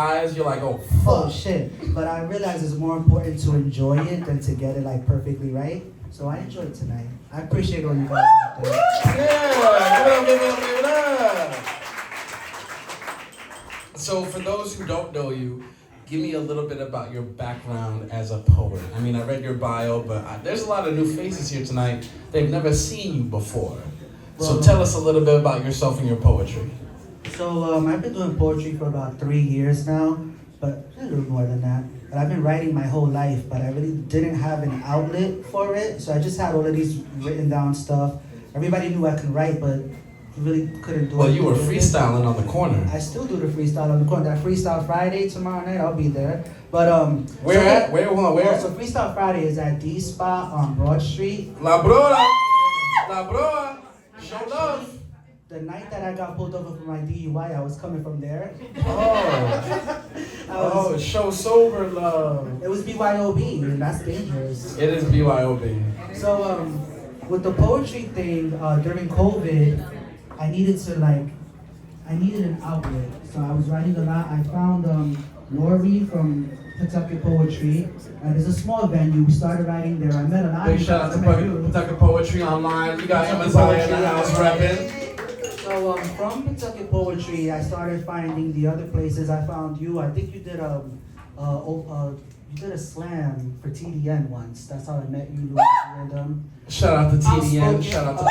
eyes, you're like, oh, Oh fuck. shit. But I realize it's more important to enjoy it than to get it like perfectly right. So I enjoyed it tonight. I appreciate all you guys out there. Yeah, give it up. So for those who don't know you, give me a little bit about your background as a poet. I mean, I read your bio, but there's a lot of new faces here tonight. They've never seen you before. So tell us a little bit about yourself and your poetry. So I've been doing poetry for about 3 years now, but a little more than that. But I've been writing my whole life, but I really didn't have an outlet for it. So I just had all of these written down stuff. Everybody knew I could write, but really couldn't do it. Well, you were freestyling on the corner. I still do the freestyle on the corner. That Freestyle Friday tomorrow night, I'll be there. But where at? Where? Hold on, where? So Freestyle Friday is at D Spot on Broad Street. La Broa. La Broa. Show love. The night that I got pulled over for my DUI, I was coming from there. Oh, show sober love. It was BYOB, and that's dangerous. It is BYOB. So with the poetry thing, during COVID, I needed an outlet. So I was writing a lot. I found Lori from Pawtucket Poetry. There's a small venue. We started writing there. I met a lot Big of shout out to Pawtucket Poetry Online. We got Amazement in the house repping. So from Pawtucket Poetry, I started finding the other places. I found you. I think you did a slam for TDN once. That's how I met you, Louis. And shout out to TDN. Outspoken. Shout out to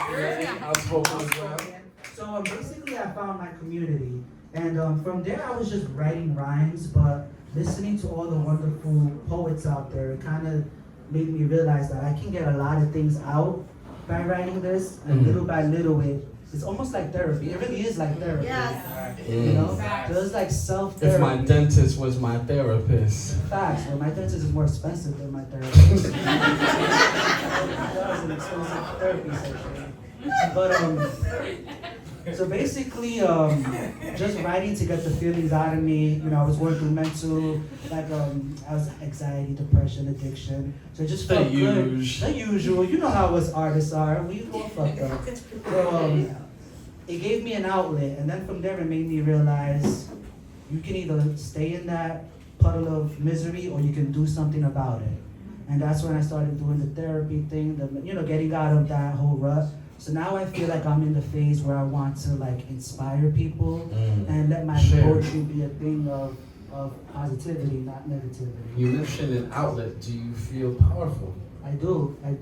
Poetry. Outspoken as well. So basically, I found my community, and from there, I was just writing rhymes. But listening to all the wonderful poets out there, it kind of made me realize that I can get a lot of things out by writing this, and little by little, it's almost like therapy. It really is like therapy. Yes. You know? So it's like self-therapy. If my dentist was my therapist. Facts, but my dentist is more expensive than my therapist. That was an expensive therapy session. But so basically, just writing to get the feelings out of me. You know, I was going through mental, I was anxiety, depression, addiction. So it just felt good. The usual. You know how us artists are. We all fucked up. So it gave me an outlet, and then from there it made me realize you can either stay in that puddle of misery or you can do something about it. And that's when I started doing the therapy thing, getting out of that whole rut. So now I feel like I'm in the phase where I want to inspire people and let my poetry be a thing of positivity, not negativity. You mentioned an outlet. Do you feel powerful? I do. I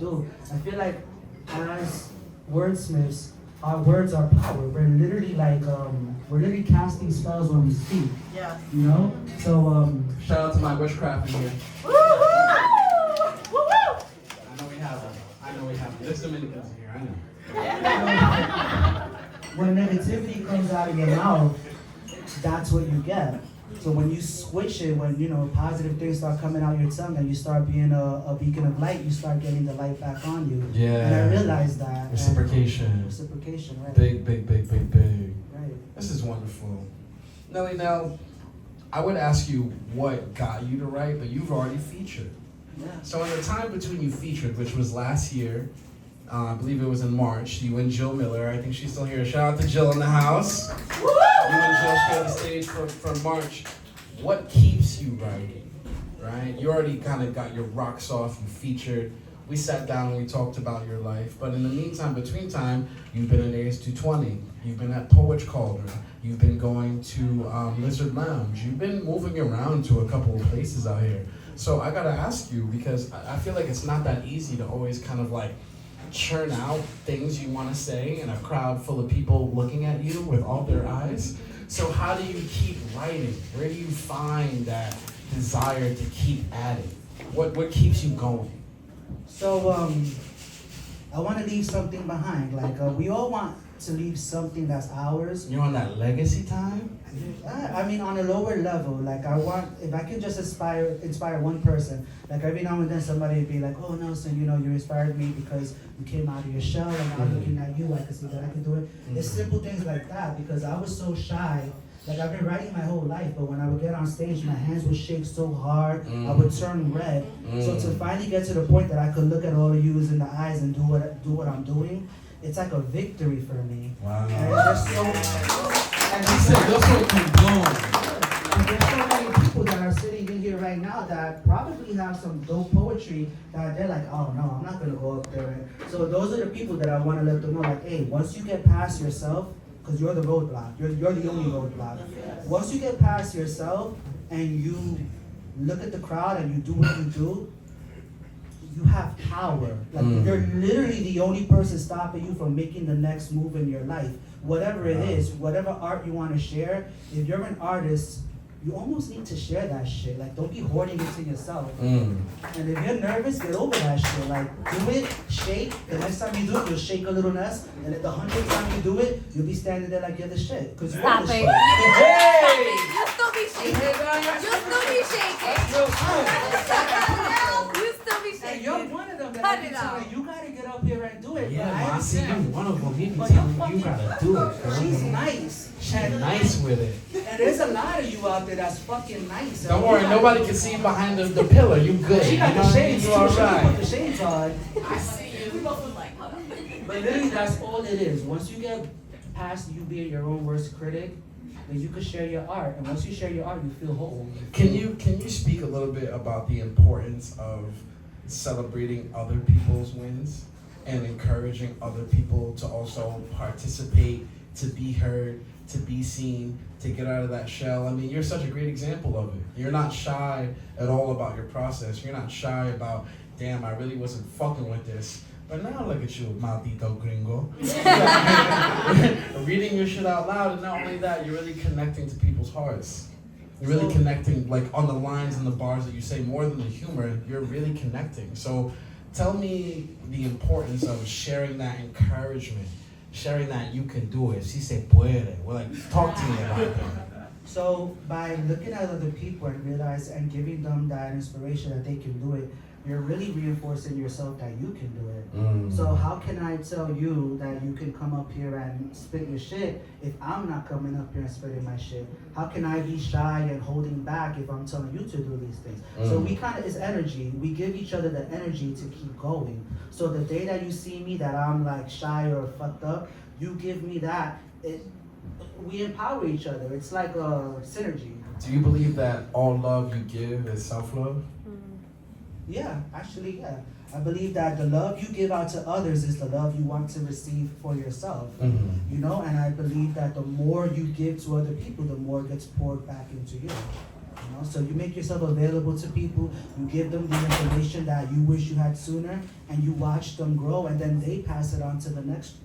feel like as wordsmiths, our words are power. We're literally casting spells when we speak. Yeah. You know? So shout out to my bushcraft in here. Woo-hoo! I know we have them. There's Dominicans in here, I know. When negativity comes out of your mouth, that's what you get. So when you switch it, when positive things start coming out your tongue and you start being a beacon of light, you start getting the light back on you. Yeah. And I realized that. Reciprocation. Reciprocation, right? Big. Right. This is wonderful. Nelle Nel, I would ask you what got you to write, but you've already featured. Yeah. So in the time between you featured, which was last year, I believe it was in March, you and Jill Miller, I think she's still here. Shout out to Jill in the house. You and Jill shared the stage for March. What keeps you writing, right? You already kind of got your rocks off, you featured. We sat down and we talked about your life. But in the meantime, between time, you've been in AS220. You've been at Poet's Cauldron. You've been going to Lizard Lounge. You've been moving around to a couple of places out here. So I gotta ask you, because I feel like it's not that easy to always kind of churn out things you want to say in a crowd full of people looking at you with all their eyes. So how do you keep writing? Where do you find that desire to keep adding? What keeps you going? So I want to leave something behind. We all want to leave something that's ours. You're on that legacy time? I mean, on a lower level, I want, if I can just inspire one person, every now and then somebody would be like, oh, Nelson, you inspired me because you came out of your shell, and now looking at you, I can see that I can do it. It's simple things like that, because I was so shy. I've been writing my whole life, but when I would get on stage, my hands would shake so hard, I would turn red. So to finally get to the point that I could look at all of you in the eyes and do what I'm doing, it's like a victory for me. Wow. And it's just so... And he said, that's what you do. And there's so many people that are sitting in here right now that probably have some dope poetry that they're like, oh no, I'm not gonna go up there. So those are the people that I want to let them know, like, hey, once you get past yourself, because you're the roadblock, you're the only roadblock. Once you get past yourself and you look at the crowd and you do what you do, you have power. Like you're literally the only person stopping you from making the next move in your life. Whatever it is, whatever art you want to share, if you're an artist, you almost need to share that shit. Like, don't be hoarding it to yourself. And if you're nervous, get over that shit. Like, do it, shake. The next time you do it, you'll shake a little less. And at the 100th time you do it, you'll be standing there like you're the shit. Because you're the shit. Hey! You still be shaking. You still be shaking. You still be shaking. And you're one of them that Cut I it keep out. telling you gotta get up here and do it. Yeah, But I see you understand. one of them. You But tell you're me you fucking- gotta do it, girl. She's nice. She's nice with it. And there's a lot of you out there that's fucking nice. Don't worry, nobody can see behind the pillar. You good. She got You know the what I mean? shades You too. all She put right. the shades on. I see you. We both look like, hold on. But literally, that's all it is. Once you get past you being your own worst critic, then you can share your art. And once you share your art, you feel whole. Can you speak a little bit about the importance of celebrating other people's wins and encouraging other people to also participate, to be heard, to be seen, to get out of that shell? I mean, you're such a great example of it. You're not shy at all about your process. You're not shy about, damn, I really wasn't fucking with this. But now look at you, maldito gringo. Reading your shit out loud, and not only that, you're really connecting to people's hearts. You're really connecting, like, on the lines and the bars that you say, more than the humor, you're really connecting. So tell me the importance of sharing that encouragement, sharing that you can do it. Si se puede. Well, like, talk to me about that. So by looking at other people and realize and giving them that inspiration that they can do it, you're really reinforcing yourself that you can do it. So how can I tell you that you can come up here and spit your shit if I'm not coming up here and spitting my shit? How can I be shy and holding back if I'm telling you to do these things? So we kind of, it's energy. We give each other the energy to keep going. So the day that you see me that I'm like shy or fucked up, you give me that. We empower each other. It's like a synergy. Do you believe that all love you give is self-love? Yeah, actually, yeah. I believe that the love you give out to others is the love you want to receive for yourself. You know, and I believe that the more you give to other people, the more gets poured back into you. You know, so you make yourself available to people, you give them the information that you wish you had sooner, and you watch them grow, and then they pass it on to the next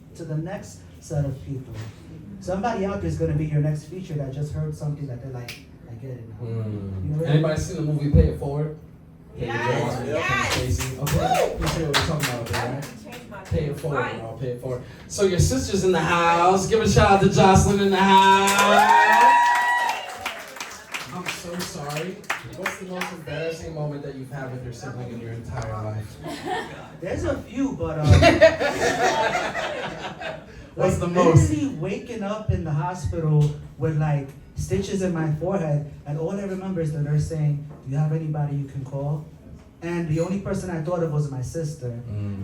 set of people. Somebody out there is going to be your next feature that just heard something that they're like, I get it now. You know, Anybody seen the movie Pay It Forward? Yes, yes. Okay, you see what we're talking about there, right? Pay it forward, I'll pay it forward. So your sister's in the house. Give a shout out to Jocelyn in the house. I'm so sorry. What's the most embarrassing moment that you've had with your sibling in your entire life? There's a few, but What's like the most? literally waking up in the hospital with like stitches in my forehead, and all I remember is the nurse saying, "Do you have anybody you can call?" And the only person I thought of was my sister.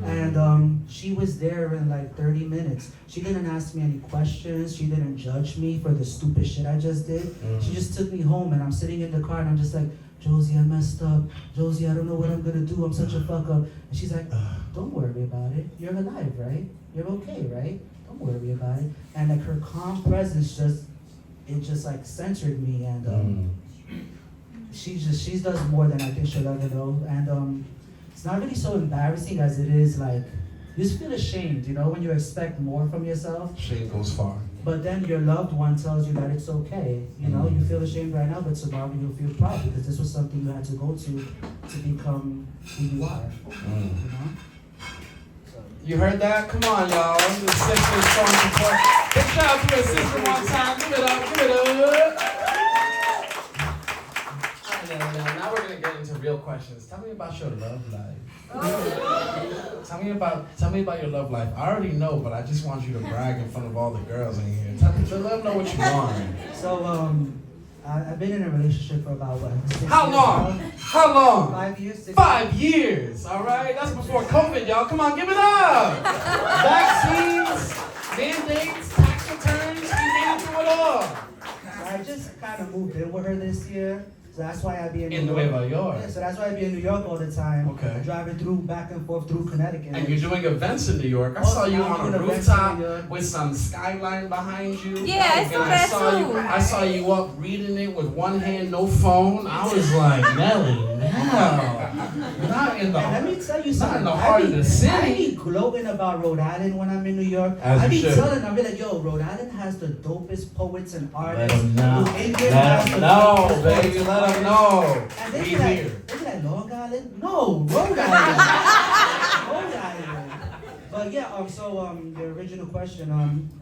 And she was there in like 30 minutes. She didn't ask me any questions. She didn't judge me for the stupid shit I just did. She just took me home, and I'm sitting in the car, and I'm just like, "Josie, I messed up. Josie, I don't know what I'm gonna do. I'm such a fuck up." And she's like, "Don't worry about it. You're alive, right? You're okay, right? Don't worry about it." And like her calm presence just like centered me, and she does more than I think she'll ever know. And it's not really so embarrassing as it is like, you just feel ashamed, you know, when you expect more from yourself. Shame goes far. But then your loved one tells you that it's okay. You know, you feel ashamed right now, but tomorrow you'll feel proud because this was something you had to go to become who you are. You know? You heard that? Come on, y'all. The sister's strong support. Big shout out to her sister one time. Give it up, give it up. Now we're gonna get into real questions. Tell me about your love life. Tell me about your love life. I already know, but I just want you to brag in front of all the girls in here. Let them know what you want. So, I've been in a relationship for about, what, 6 years How long? now? How long? 5 years, 6 years. 5 years, all right? That's before COVID, y'all. Come on, give it up. Vaccines, mandates, tax returns, we made it through it all. I I just kind of moved in with her this year, so that's why I be in In New York. Nueva York. Yeah, so that's why I be in New York all the time. Okay. Driving through back and forth through Connecticut. And you're doing events in New York. I Oh, saw you now I'm on a doing events in New rooftop York. with some skyline behind you. Yeah, I saw And that too. I saw you up reading it with one hand, no phone. I was like, Nelly, no. Not in the And let me tell you not something. in the heart of the I city. be gloating about Rhode Island when I'm in New York. As I you be should. telling them, I be like, yo, Rhode Island has the dopest poets and artists. Let 'em know. New England Let has 'em the know, dopest baby. poets and Let 'em artists. know. And We they be here. like Long Island? No, Rhode Island. Rhode Island. But yeah, the original question,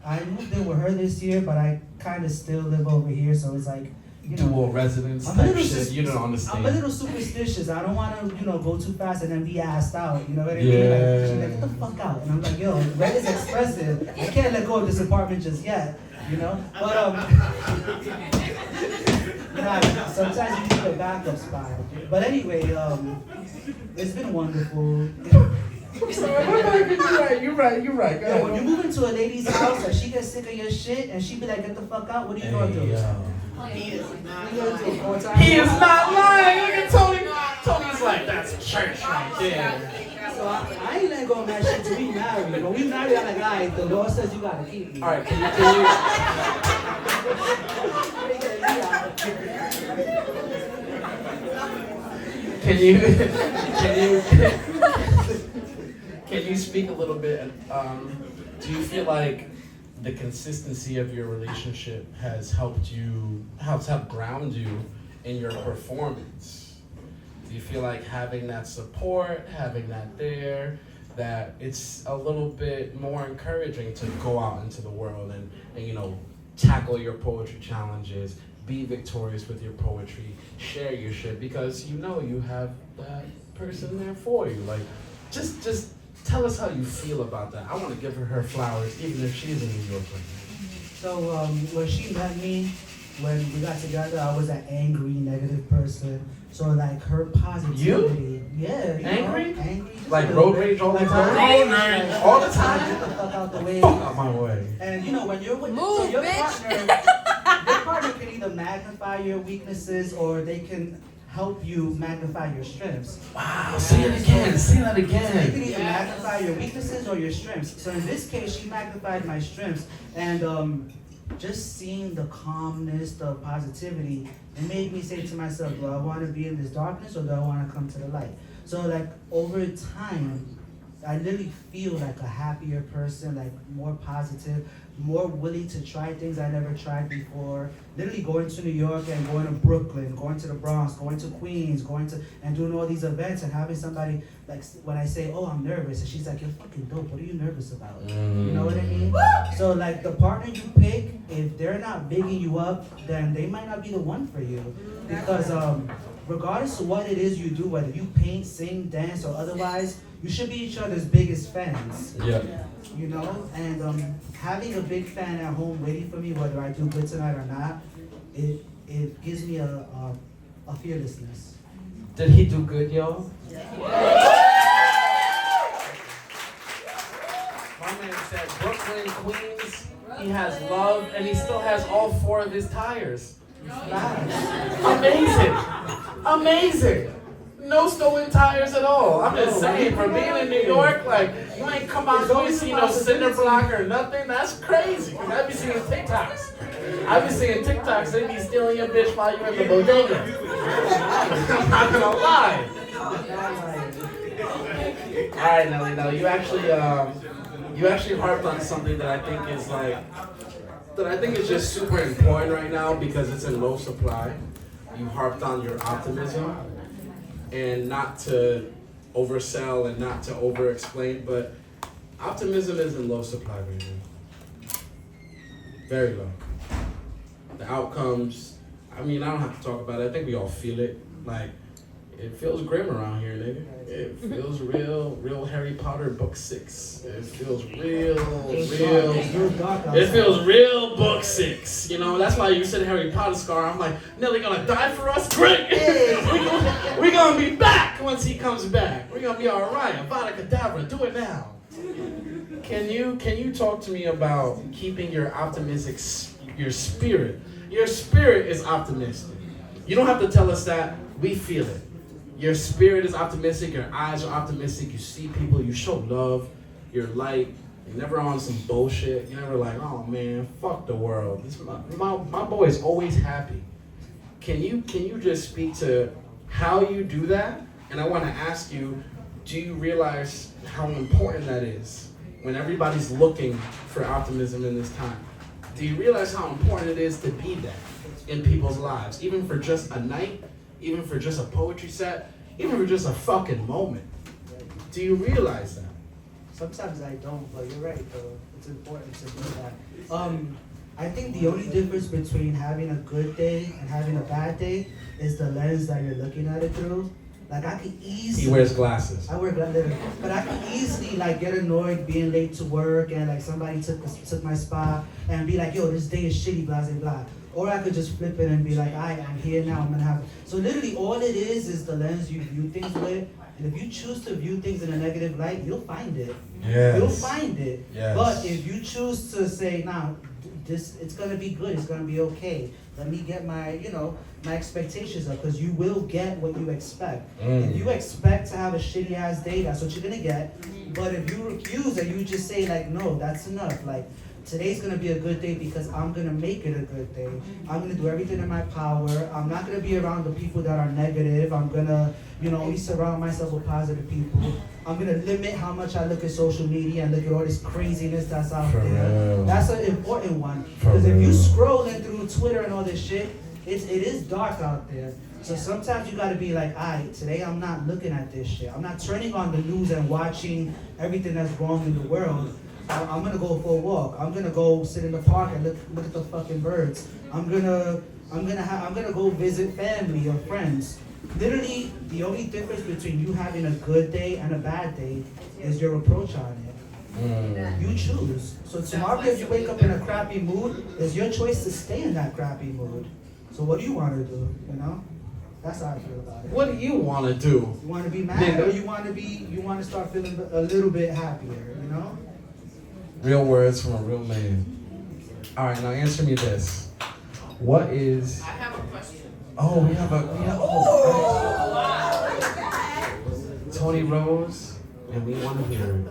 I moved in with her this year, but I kind of still live over here, so it's like, you know. Dual residence I'm a type little shit. You don't understand. I'm a little superstitious. I don't want to, go too fast and then be asked out. You know what I mean? Yeah. Like, she's like, get the fuck out. And I'm like, yo, red is expressive. I can't let go of this apartment just yet. But sometimes you need a backup spot. But anyway, it's been wonderful. I'm sorry, you're right. Go Yo, ahead. when you move into a lady's house and she gets sick of your shit and she be like, get the fuck out, what are you gonna do? He is What are you gonna do? 4 times? He is not lying. Look at Tony. Tony's like, that's church right there. So I ain't letting go of that shit till we married. When we married, I'm like, all right, the Lord says you gotta keep me. All right, can you speak a little bit? Do you feel like the consistency of your relationship has helped ground you in your performance? Do you feel like having that support, having that there, that it's a little bit more encouraging to go out into the world and tackle your poetry challenges, be victorious with your poetry, share your shit, because you have that person there for you. Like, just tell us how you feel about that. I want to give her flowers, even if she's in New York right now. So when she met me, when we got together, I was an angry, negative person. So like her positivity, yeah, Angry? angry, just Like a little road bit. rage all the Like, time? like, All the time? Get the fuck out the way. Fuck out my way. And when you're with Move, your bitch. partner can either magnify your weaknesses or they can help you magnify your strengths. Wow, say it again, say that They can again. either magnify your weaknesses or your strengths. So in this case, she magnified my strengths, and just seeing the calmness, the positivity, it made me say to myself, do I want to be in this darkness or do I want to come to the light? So like over time, I literally feel like a happier person, like more positive, more willing to try things I never tried before. Literally going to New York and going to Brooklyn, going to the Bronx, going to Queens, and doing all these events and having somebody, like when I say, oh, I'm nervous, and she's like, you're fucking dope, what are you nervous about? You know what I mean? So like the partner you pick, if they're not bigging you up, then they might not be the one for you. Because regardless of what it is you do, whether you paint, sing, dance, or otherwise, you should be each other's biggest fans. Yeah. And having a big fan at home waiting for me, whether I do good tonight or not, it gives me a fearlessness. Did he do good, y'all? My man said Brooklyn, Queens, he has love, and he still has all 4 of his tires. Amazing. Amazing. No stolen tires at all. I'm just saying, for being in New York, like, you ain't come out and you see no cinder block or nothing. That's crazy. Cause I be seeing TikToks. They be stealing your bitch while you're in the bodega. I'm not gonna lie. All right, Nelly. Now you actually harped on something that I think is just super important right now because it's in low supply. You harped on your optimism. And not to oversell and not to over-explain, but optimism is in low supply right now. Very low. The outcomes, I don't have to talk about it. I think we all feel it. Like, it feels grim around here, nigga. It feels real Harry Potter book 6. It feels real. It feels real book 6. That's why you said Harry Potter scar. I'm like, Nelly gonna die for us? Great! we gonna be back once he comes back. We're gonna be alright. Avada Kedavra, do it now. Can you talk to me about keeping your optimistic, your spirit Your spirit is optimistic. You don't have to tell us that. We feel it. Your spirit is optimistic. Your eyes are optimistic. You see people. You show love. You're light. You're never on some bullshit. You're never like, oh man, fuck the world. My boy is always happy. Can you just speak to how you do that? And I want to ask you, do you realize how important that is when everybody's looking for optimism in this time? Do you realize how important it is to be that in people's lives, even for just a night, even for just a poetry set, even for just a fucking moment? Do you realize that? Sometimes I don't, but you're right, though. It's important to do that. I think the only difference between having a good day and having a bad day is the lens that you're looking at it through. Like I could easily. He wears glasses. I wear glasses, but I could easily like get annoyed being late to work and like somebody took my spot and be like, yo, this day is shitty, blah blah blah. Or I could just flip it and be like, I'm here now, I'm gonna have. So literally, all it is the lens you view things with. And if you choose to view things in a negative light, you'll find it. Yes. You'll find it. Yes. But if you choose to say, nah, it's gonna be good, it's gonna be okay. Let me get my, my expectations up, because you will get what you expect. If you expect to have a shitty ass day, that's what you're gonna get. But if you refuse and you just say like, no, that's enough. Like, today's gonna be a good day because I'm gonna make it a good day. I'm gonna do everything in my power. I'm not gonna be around the people that are negative. I'm gonna, only surround myself with positive people. I'm gonna limit how much I look at social media and look at all this craziness that's out there. Real. That's an important one. Because if you scrolling through Twitter and all this shit, it is dark out there. So sometimes you gotta be like, alright, today I'm not looking at this shit. I'm not turning on the news and watching everything that's wrong in the world. I'm gonna go for a walk. I'm gonna go sit in the park and look at the fucking birds. I'm gonna go visit family or friends. Literally, the only difference between you having a good day and a bad day is your approach on it. You choose. So tomorrow, if you wake up in a crappy mood, it's your choice to stay in that crappy mood. So what do you want to do? That's how I feel about it. What do you want to do? You want to be mad, or you want to start feeling a little bit happier? Real words from a real man. All right, now answer me this. What is? I have a question. Oh, we have Tony Rose, and we want to hear it.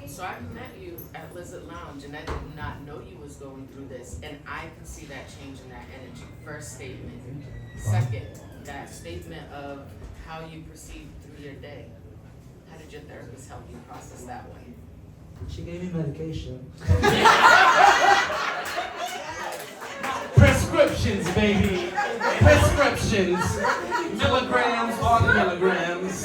So I met you at Lizard Lounge, and I did not know you was going through this, and I can see that change in that energy. First statement. Second, that statement of how you perceive through your day. How did your therapist help you process that way? She gave me medication. Prescriptions, baby. Prescriptions. Milligrams on milligrams.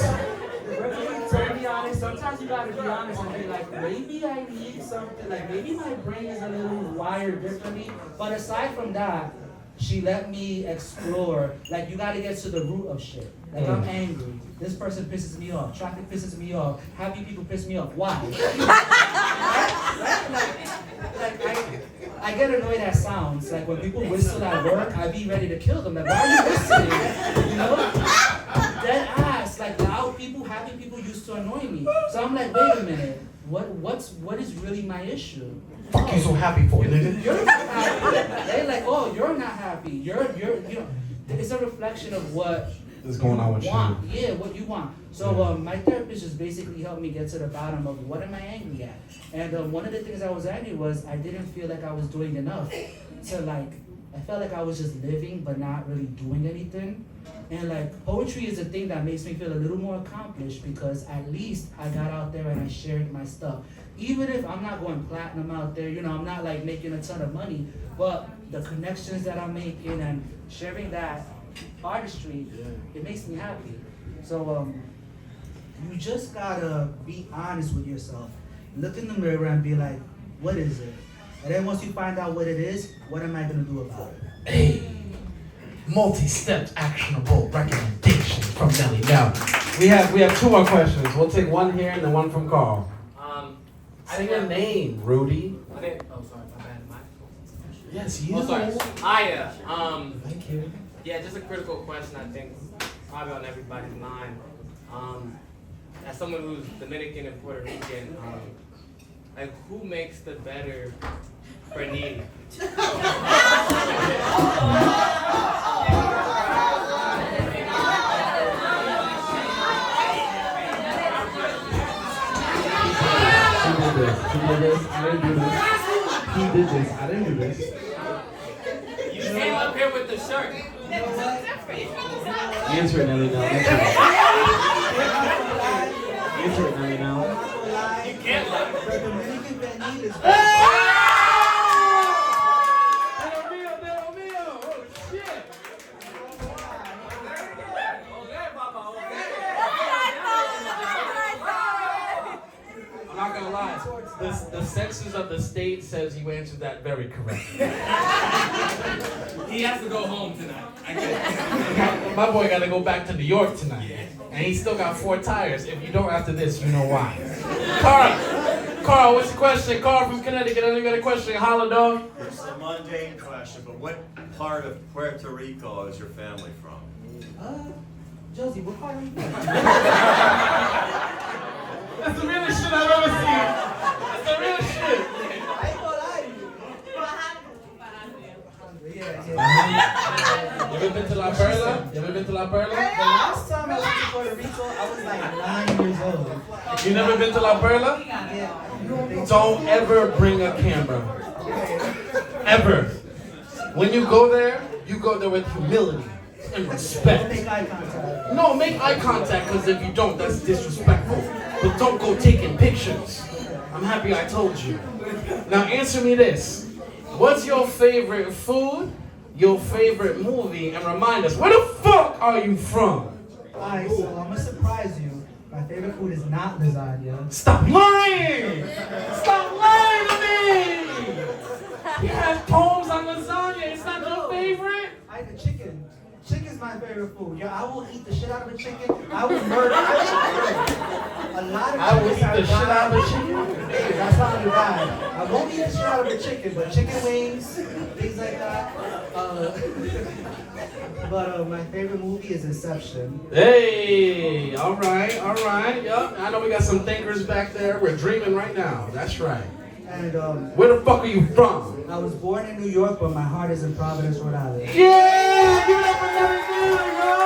To be honest, sometimes you gotta be honest and be like, maybe I need something, like maybe my brain is a little wired differently. But aside from that, she let me explore. Like, you gotta get to the root of shit. Like, I'm angry. This person pisses me off. Traffic pisses me off. Happy people piss me off. Why? I get annoyed at sounds. Like, when people whistle at work, I be ready to kill them. Like, why are you whistling? Dead ass. Like, loud people, happy people used to annoy me. So I'm like, wait a minute. What is really my issue? Fuck you so happy for, nigga. You're not happy. They're like, oh, you're not happy. You're it's a reflection of what is going on with you. Yeah, what you want. So my therapist just basically helped me get to the bottom of what am I angry at. And one of the things I was angry was I didn't feel like I was doing enough to I felt like I was just living but not really doing anything. And poetry is a thing that makes me feel a little more accomplished because at least I got out there and I shared my stuff. Even if I'm not going platinum out there, I'm not making a ton of money, but the connections that I'm making and sharing that artistry, it makes me happy. So you just gotta be honest with yourself. Look in the mirror and be like, what is it? And then once you find out what it is, what am I gonna do about it? Hey, multi-step actionable recommendation from Nelle Nel. We have two more questions. We'll take one here and then one from Carl. Say your name, Rudy. Oh, sorry, my bad. Yes, you. Oh, sorry. Aya. Thank you. Yeah, just a critical question. I think probably on everybody's mind. As someone who's Dominican and Puerto Rican, who makes the better Bernini? He did this. I didn't do this. You came up here with the shirt. Answer it, Nelle Nel. Answer it, Nelle Nel. You can't lie. The Dominican Vanille is I'm not gonna lie. The census of the state says you answered that very correctly. He has to go home tonight. I get it. My boy got to go back to New York tonight, and he still got 4 tires. If you don't after this, you know why. Carl, what's the question? Carl from Connecticut. I got a question. Holla, dog. It's a mundane question, but what part of Puerto Rico is your family from? Josie, what part are you from? That's the realest shit I've ever seen. That's the real shit. I ain't gonna lie to you. Yeah. You ever been to La Perla? You ever been to La Perla? The last time I went to Puerto Rico, I was like 9 years old. You never been to La Perla? Yeah. Don't ever bring a camera. Ever. When you go there with humility and Don't respect. make eye contact. No, make eye contact, because if you don't, that's disrespectful. But don't go taking pictures. I'm happy I told you. Now answer me this. What's your favorite food, your favorite movie, and remind us, where the fuck are you from? Alright, so I'm gonna surprise you. My favorite food is not lasagna. Stop lying! Stop lying to me! You have poems on lasagna, it's not your favorite? I the chicken. Chicken's my favorite food. Yo, I will eat the shit out of a chicken. I will murder. A lot of I will eat chickens the have shit out of a died. chicken. Hey, that's not the vibe. I won't eat the shit out of a chicken, but chicken wings, things like that. But my favorite movie is Inception. Hey, all right, yup. I know we got some thinkers back there. We're dreaming right now. That's right. And Where the fuck are you from? I was born in New York, but my heart is in Providence, Rhode Island. Yeah, give it up for Nelle Nel, yo.